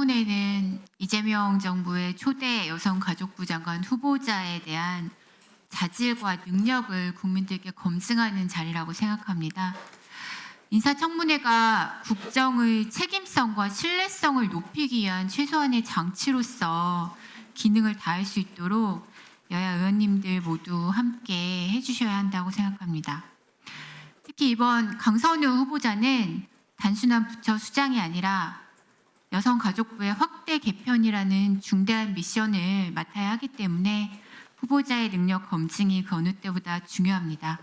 청문회는 이재명 정부의 초대 여성가족부 장관 후보자에 대한 자질과 능력을 국민들께 검증하는 자리라고 생각합니다. 인사청문회가 국정의 책임성과 신뢰성을 높이기 위한 최소한의 장치로서 기능을 다할 수 있도록 여야 의원님들 모두 함께 해주셔야 한다고 생각합니다. 특히 이번 강선우 후보자는 단순한 부처 수장이 아니라 여성가족부의 확대 개편이라는 중대한 미션을 맡아야 하기 때문에 후보자의 능력 검증이 그 어느 때보다 중요합니다.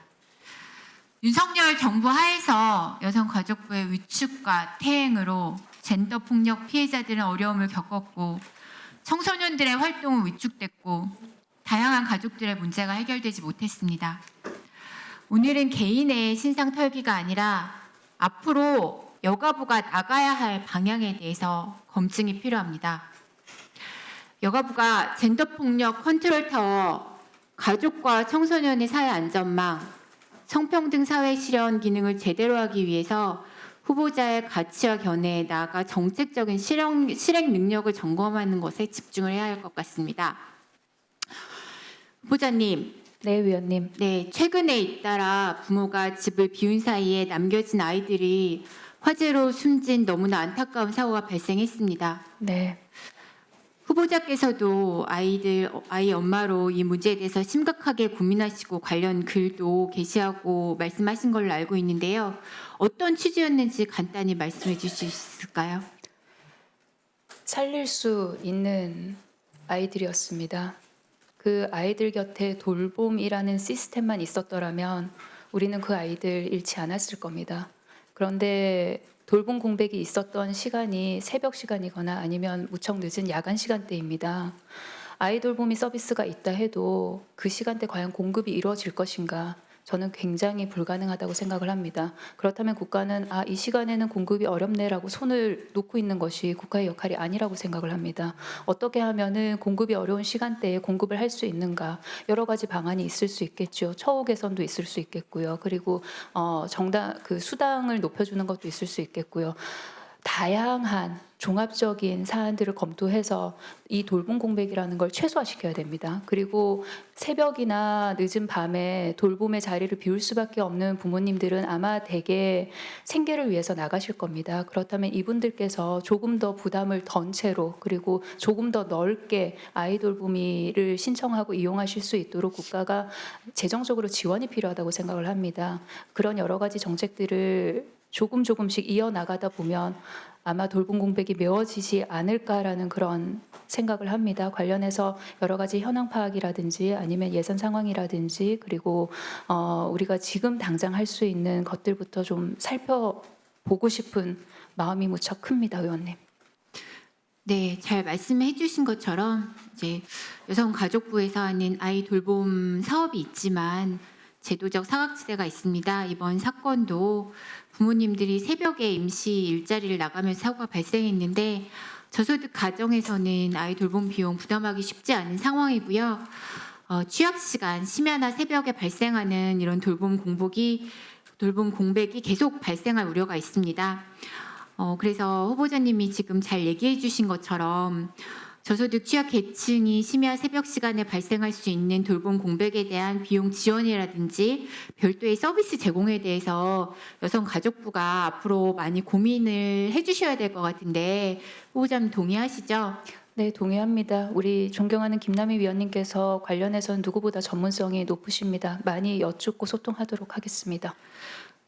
윤석열 정부 하에서 여성가족부의 위축과 퇴행으로 젠더 폭력 피해자들은 어려움을 겪었고 청소년들의 활동은 위축됐고 다양한 가족들의 문제가 해결되지 못했습니다. 오늘은 개인의 신상 털기가 아니라 앞으로 여가부가 나가야 할 방향에 대해서 검증이 필요합니다. 여가부가 젠더폭력 컨트롤타워, 가족과 청소년의 사회 안전망, 성평등 사회 실현 기능을 제대로 하기 위해서 후보자의 가치와 견해에 나아가 정책적인 실행 능력을 점검하는 것에 집중을 해야 할 것 같습니다. 후보자님, 네, 위원님. 네, 최근에 잇따라 부모가 집을 비운 사이에 남겨진 아이들이 화재로 숨진 너무나 안타까운 사고가 발생했습니다. 네. 후보자께서도 아이 엄마로 이 문제에 대해서 심각하게 고민하시고 관련 글도 게시하고 말씀하신 걸로 알고 있는데요. 어떤 취지였는지 간단히 말씀해 주실 수 있을까요? 살릴 수 있는 아이들이었습니다. 그 아이들 곁에 돌봄이라는 시스템만 있었더라면 우리는 그 아이들 잃지 않았을 겁니다. 그런데 돌봄 공백이 있었던 시간이 새벽 시간이거나 아니면 무척 늦은 야간 시간대입니다. 아이 돌보미 서비스가 있다 해도 그 시간대 과연 공급이 이루어질 것인가? 저는 굉장히 불가능하다고 생각을 합니다. 그렇다면 국가는 이 시간에는 공급이 어렵네라고 손을 놓고 있는 것이 국가의 역할이 아니라고 생각을 합니다. 어떻게 하면은 공급이 어려운 시간대에 공급을 할 수 있는가? 여러 가지 방안이 있을 수 있겠죠. 처우 개선도 있을 수 있겠고요. 그리고 수당을 높여주는 것도 있을 수 있겠고요. 다양한 종합적인 사안들을 검토해서 이 돌봄 공백이라는 걸 최소화시켜야 됩니다. 그리고 새벽이나 늦은 밤에 돌봄의 자리를 비울 수밖에 없는 부모님들은 아마 대개 생계를 위해서 나가실 겁니다. 그렇다면 이분들께서 조금 더 부담을 던 채로 그리고 조금 더 넓게 아이 돌보미를 신청하고 이용하실 수 있도록 국가가 재정적으로 지원이 필요하다고 생각을 합니다. 그런 여러 가지 정책들을 조금씩 이어나가다 보면 아마 돌봄 공백이 메워지지 않을까라는 그런 생각을 합니다. 관련해서 여러 가지 현황 파악이라든지 아니면 예산 상황이라든지 그리고 우리가 지금 당장 할 수 있는 것들부터 좀 살펴보고 싶은 마음이 무척 큽니다, 의원님. 네, 잘 말씀해 주신 것처럼 이제 여성가족부에서 하는 아이 돌봄 사업이 있지만 제도적 사각지대가 있습니다. 이번 사건도 부모님들이 새벽에 임시 일자리를 나가면서 사고가 발생했는데 저소득 가정에서는 아이 돌봄 비용 부담하기 쉽지 않은 상황이고요. 취약 시간, 심야나 새벽에 발생하는 이런 돌봄 공백이 계속 발생할 우려가 있습니다. 그래서 후보자님이 지금 잘 얘기해 주신 것처럼 저소득 취약 계층이 심야 새벽 시간에 발생할 수 있는 돌봄 공백에 대한 비용 지원이라든지 별도의 서비스 제공에 대해서 여성가족부가 앞으로 많이 고민을 해주셔야 될 것 같은데 후보자님 동의하시죠? 네, 동의합니다. 우리 존경하는 김남희 위원님께서 관련해서는 누구보다 전문성이 높으십니다. 많이 여쭙고 소통하도록 하겠습니다.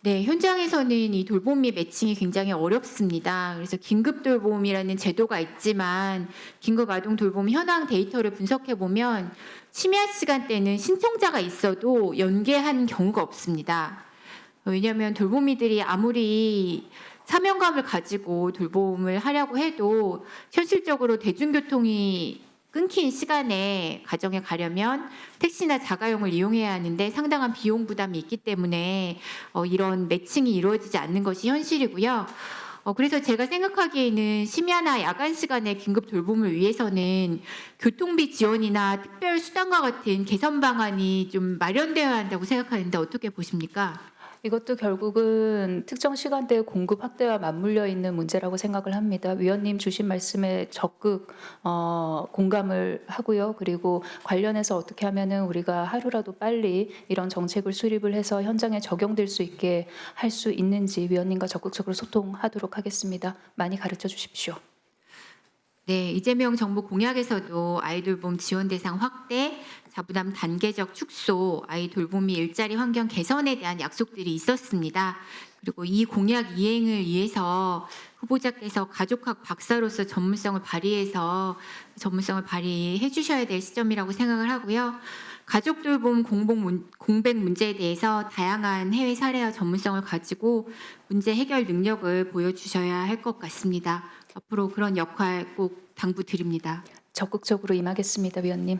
네, 현장에서는 이 돌봄이 매칭이 굉장히 어렵습니다. 그래서 긴급 돌봄이라는 제도가 있지만 긴급 아동 돌봄 현황 데이터를 분석해 보면 심야 시간대는 신청자가 있어도 연계한 경우가 없습니다. 왜냐하면 돌보미들이 아무리 사명감을 가지고 돌봄을 하려고 해도 현실적으로 대중교통이 끊긴 시간에 가정에 가려면 택시나 자가용을 이용해야 하는데 상당한 비용 부담이 있기 때문에 이런 매칭이 이루어지지 않는 것이 현실이고요. 그래서 제가 생각하기에는 심야나 야간 시간에 긴급 돌봄을 위해서는 교통비 지원이나 특별 수당과 같은 개선 방안이 좀 마련되어야 한다고 생각하는데 어떻게 보십니까? 이것도 결국은 특정 시간대의 공급 확대와 맞물려 있는 문제라고 생각을 합니다. 위원님 주신 말씀에 적극 공감을 하고요. 그리고 관련해서 어떻게 하면은 우리가 하루라도 빨리 이런 정책을 수립을 해서 현장에 적용될 수 있게 할 수 있는지 위원님과 적극적으로 소통하도록 하겠습니다. 많이 가르쳐 주십시오. 네, 이재명 정부 공약에서도 아이 돌봄 지원 대상 확대, 자부담 단계적 축소, 아이 돌보미 일자리 환경 개선에 대한 약속들이 있었습니다. 그리고 이 공약 이행을 위해서 후보자께서 가족학 박사로서 전문성을 발휘해 주셔야 될 시점이라고 생각을 하고요. 가족 돌봄 공백 문제에 대해서 다양한 해외 사례와 전문성을 가지고 문제 해결 능력을 보여주셔야 할 것 같습니다. 앞으로 그런 역할 꼭 당부드립니다. 적극적으로 임하겠습니다, 위원님.